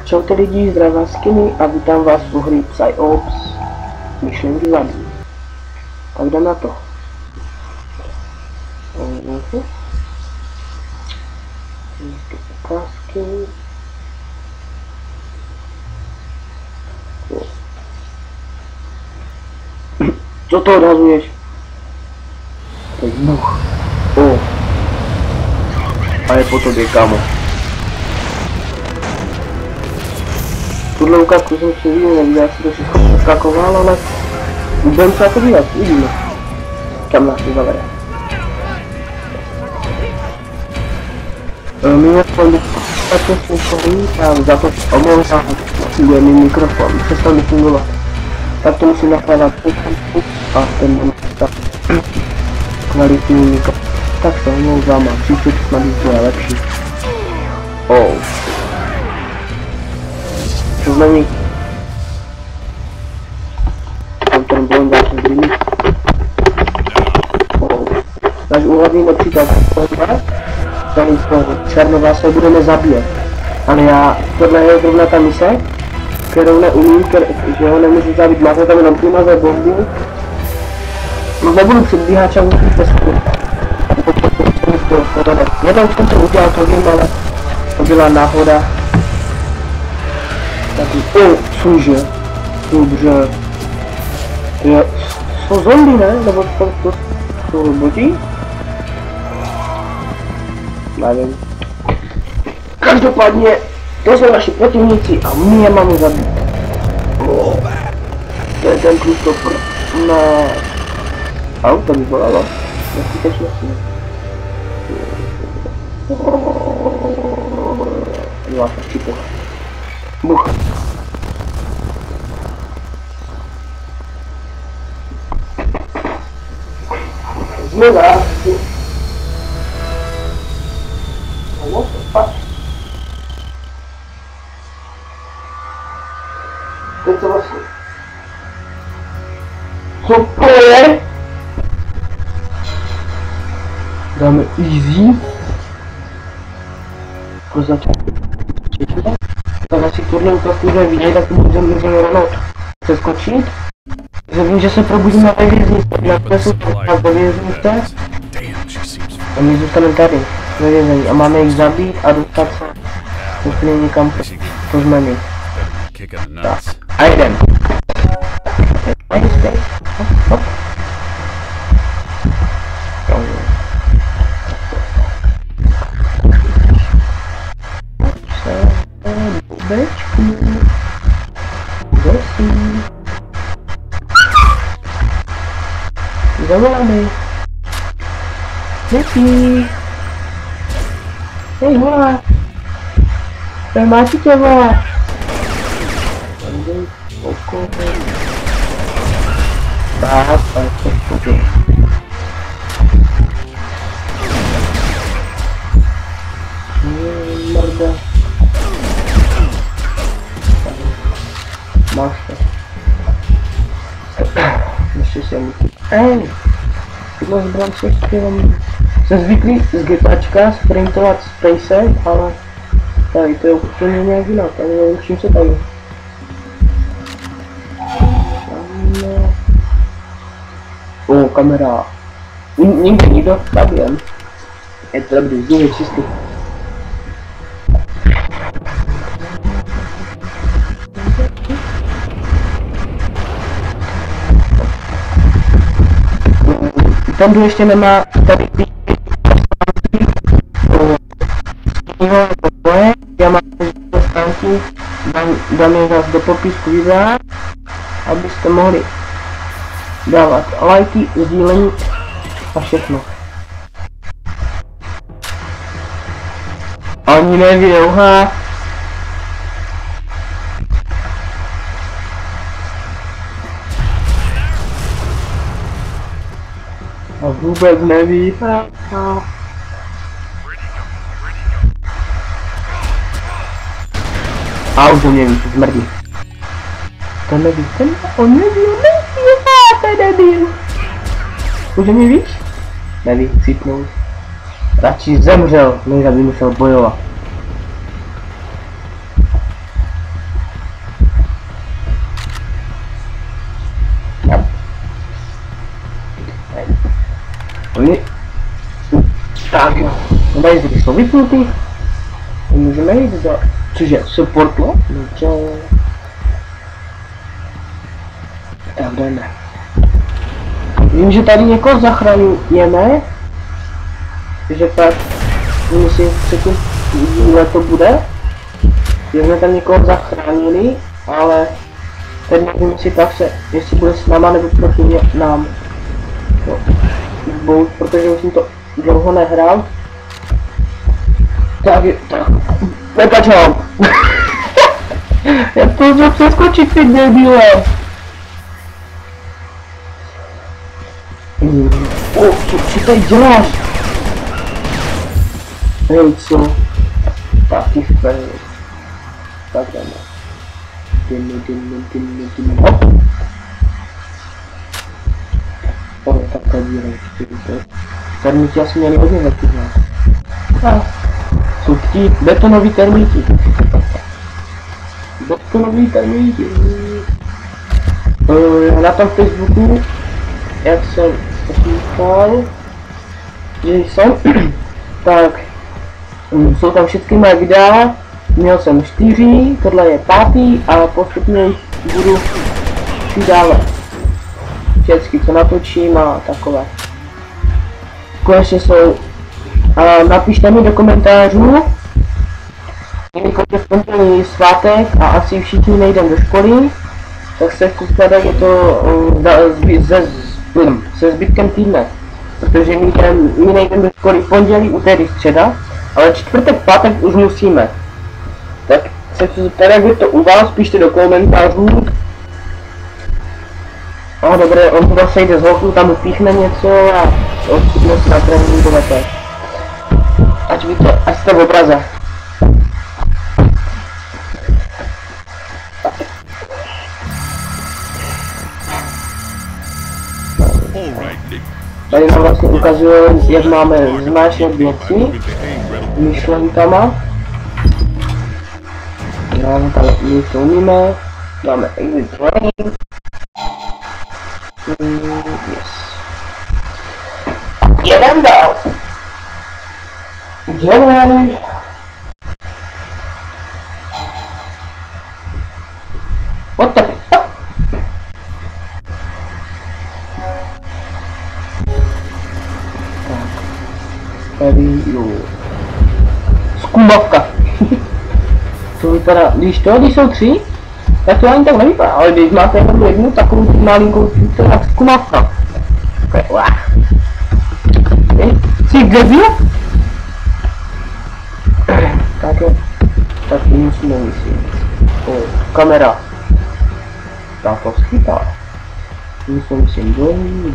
Čaute lidi, zdravím vás Skinny a vítám vás u hry PsyOps myšlenky vadí. Tak jdem na to. Ukázky. Co to odhazuješ? Teď buch. A je po tobě, kámo. Tuhle ukázku jsem si neviděl, já si to všechno přeskakoval, ale budeme se na to dívat, uvidíme. Kam nás to zavede. Mě aspoň takhle slyšeli a za to omlouvám, je mi mikrofon, přestal mi fungovat. Tak to musím nakládat a ten mám tak kvalitní mikrofon. Tak se omlouvám a příště to snad bude lepší. To znamená, ten blond dá se změnit. Náš úhlavní nepřítel tady to černovlásé budeme zabíjet. Ale tohle je zrovna ta mise, kterou neumím, že ho nemůžu zabít. Máte tam jenom primaze bomby. Nebudu předbíhat a musím testu. Jeden jsem to udělal, to vím, ale to byla náhoda. Taky, cože? Dobře. Jsou zombie, ne? Nebo to jsou roboti? Nevím. Každopádně, to jsou naši protivníci a my je máme zabít. To je ten Christopher. No. Auto by bolelo. Neskutečně si. Váš čipo. Buch. Znova. No, patrz. Teď co vlastně? Co to je? Dáme easy. Pro začátku. Tak si tohle ukázku už vidět, tak to můžeme rovnou přeskočit. Vím, že se probudíme ve věznici, jak jsou tam ve věznice. A my zůstaneme tady, ve vězení. A máme jich zabít a dostat se úplně někam po zmeny. Tak, a jdem. Hop. Bečku. Zosí. Zavoláme. Děti. Hej, volá. Tady máte tě volá. Tady okolo. Tak, to půjde. Mrda. Máš to. Ještě se musí. Tyhle zbrán všechny jenom... Jsem zvyklý z GTAčka sprintovat Space, ale tady to je úplně nějak jinak, tady neučím se tady. Kamera. Nikde nikdo, tak jen. Je to dobrý, zní čistý. Tam tu ještě nemá tady já mám stránky, dám je vás do popisku videa, abyste mohli dávat lajky, sdílení a všechno. Ani nevěděl, ha? A vůbec neví, A už mě ví, zmrdí. To neví, on neví, to je debil. Už mě víš? Neví, cítnout. Radši zemřel, než aby musel bojovat. Tak jo, no tady zde jsou vypnutý. Můžeme jít do... Cože, supportlo? Dobře. Tak jdeme. Vím, že tady někoho zachraňujeme. Takže pak, myslím, třetí díle to bude. Že jsme tam někoho zachránili, ale teď nevím, jestli bude s náma nebo proti nám. No, protože už jsem to dlouho nehrál. Tak, nekačám. Já to můžu přeskočit, ty debile. Co tady děláš? Hej, co? Taky fajn. Tak jdeme. Hop. Tak tady je. Termíti asi měli hodně zakývat. Jsou ti betonoví termíti. Na tom Facebooku, jak jsem říkal, že jsem, tak jsou tam všechny moje videa, měl jsem 4, tohle je 5. a postupně budu přidávat všechny, co natočím a takové. Konečně jsou, napište mi do komentářů, jelikož je v pondělí svátek a asi všichni nejdem do školy, tak se předpokládá, že to se zbytkem týdne, protože my nejdeme do školy v pondělí, úterý, středa, ale čtvrtek, pátek už musíme. Tak se zeptat, jak je to u vás, pište do komentářů. A dobré, on to zase jde z holku, tam upíchne něco a odstupne se na tréninku večer. Ať jste v obraze. Tady nám vlastně ukazuje, jak máme zmáčknout věci myšlenkama. No, tam my to umíme. Máme exit training. Yes. Jedem dál. Jdeme. What the fuck? Tady jo. Zkumavka. To vypadá, když jsou 3, tak to ani tak nevypadá, ale když máte jenom jednu takovou malinkou, to je jak zkumavka. Jsi debil? Tak jo, tak musíme vysvětlit. Kamera. Ta to schytá. Musím dolů.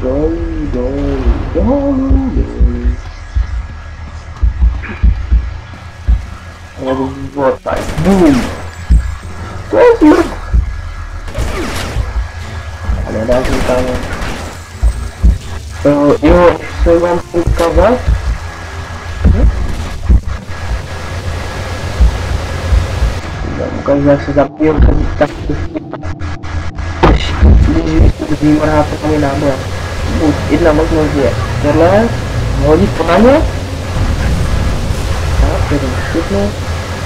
Nebo tady. Boom. To je smrt. A nedá se tam. Jo, co vám chci ukázat? Ukážu, jak se zapijou tady taky. Když vymrháte tam je náboje. Buď jedna možnost je tohle, hodit po na ně. Tak, jeden šutnu.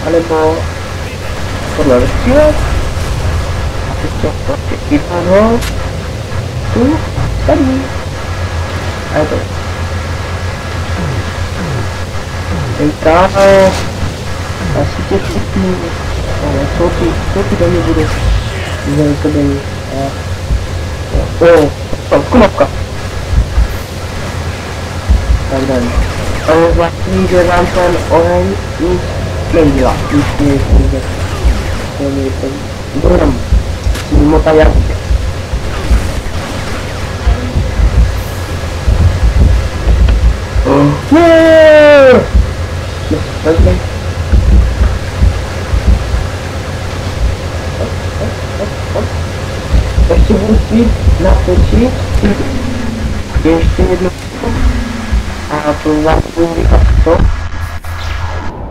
Anebo tohle vystřílet. A teď to prostě chytnout ho. Tu, tady. A je to. Tenkrát. Asi tě chytnu. Ale co ty do mě budeš? Zde to není. Knopka. Tak dáme. Ale vlastně, že vám ten oheň nic nedělá. Nic nejde. To je ten brum. Mimo ta jazyk. Ještě budu chtít natočit ještě jednu a to vám budu říkat co.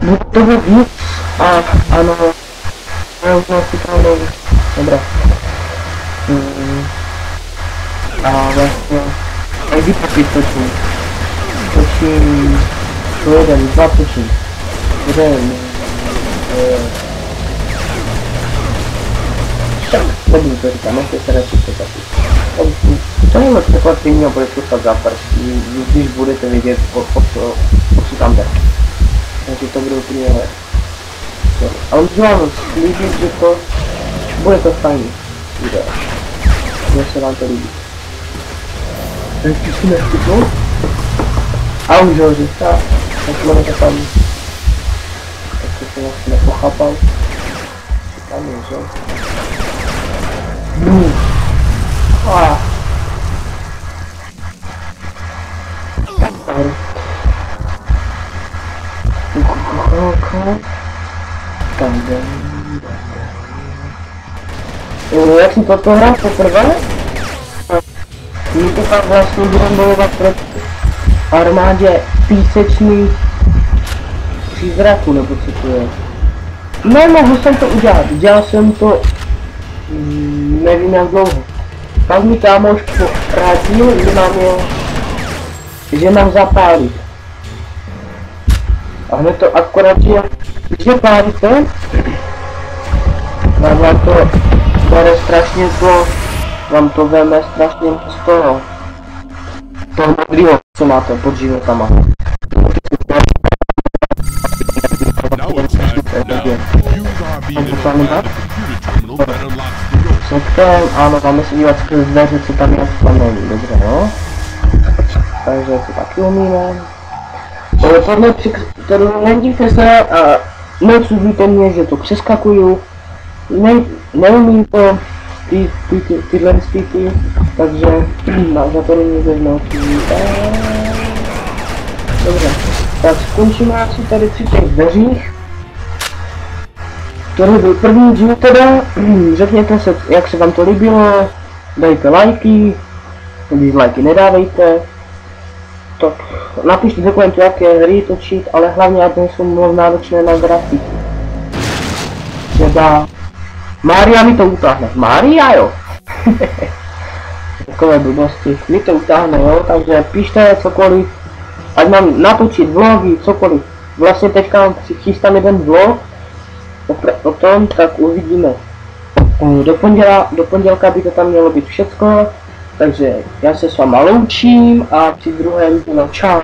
Budu toho víc a ano, já už nasýkám nový. Dobrá. A vlastně, jak vypapit točím To jeden, dva točí. Jeden. Nebudu to říkat, nechte se radši překvapit. To není moc překvapení, bude zůstat západ, když budete vidět, o co tam jde. Takže to bude úplně lepší. Ale můžu vám slíbit, že to bude to fajný video. Že se vám to líbí. Tak zkusíme vstupnout. A už ho říká, tak máme to tam. Tak to jsem vlastně nepochápal. Tam je, že? Jak jsem toto hrál poprvé? My to tak vlastně budeme bojovat proti armádě písečných přízraků, nebo co to je. Nemohl jsem to udělat, dělal jsem to nevím jak dlouho. Pak mi kámoš poradil, že mám zapálit. A hned to akorát, že pálíte, tak vám to bere strašně to, vám to veme strašně z toho modrýho, co máte pod životama. Sektem, ano, máme se dívat skrz dveře, co tam je spamení, dobře, jo? Takže to taky umíme. Tohle nedívte se a neodsuzujte mě, že to přeskakuju. Neumím to tyhle ty, takže za to mě neodsuzujte. Dobře, tak skončíme asi tady při těch dveřích. Tohle byl první díl teda, řekněte se, jak se vám to líbilo, dejte lajky, dislajky nedávejte, tak napište do komentu, jaké hry točit, ale hlavně, ať nejsou moc náročné na grafik. Třeba Mária mi to utáhne, Mária jo, takové blbosti, mi to utáhne jo, takže pište cokoliv, ať mám natočit vlogy, cokoliv, vlastně teďka chystám jeden vlog, o tom, tak uvidíme. Do pondělka by to tam mělo být všecko, takže já se s váma loučím a při druhém čau.